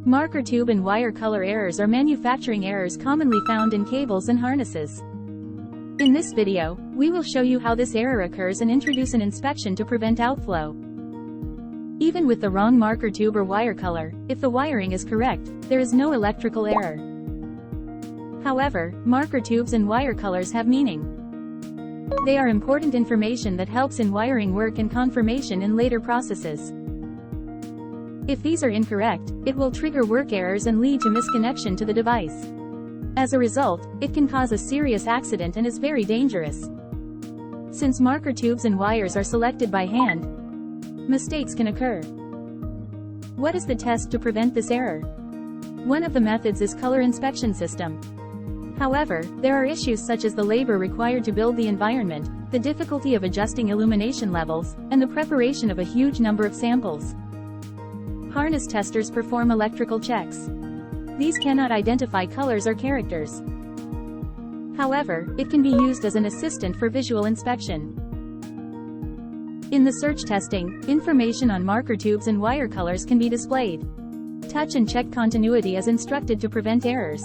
Marker tube and wire color errors are manufacturing errors commonly found in cables and harnesses. In this video, we will show you how this error occurs and introduce an inspection to prevent outflow. Even with the wrong marker tube or wire color, if the wiring is correct, there is no electrical error. However, marker tubes and wire colors have meaning. They are important information that helps in wiring work and confirmation in later processes. If these are incorrect, it will trigger work errors and lead to misconnection to the device. As a result, it can cause a serious accident and is very dangerous. Since marker tubes and wires are selected by hand, mistakes can occur. What is the test to prevent this error? One of the methods is color inspection system. However, there are issues such as the labor required to build the environment, the difficulty of adjusting illumination levels, and the preparation of a huge number of samples. Harness testers perform electrical checks. These cannot identify colors or characters. However, it can be used as an assistant for visual inspection. In the search testing, information on marker tubes and wire colors can be displayed. Touch and check continuity as instructed to prevent errors.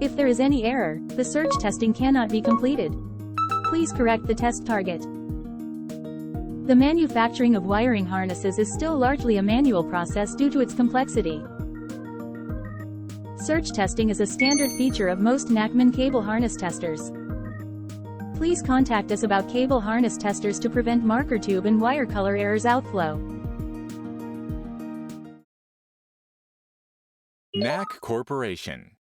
If there is any error, the search testing cannot be completed. Please correct the test target. The manufacturing of wiring harnesses is still largely a manual process due to its complexity. Search testing is a standard feature of most Nachman cable harness testers. Please contact us about cable harness testers to prevent marker tube and wire color errors outflow. NAC Corporation.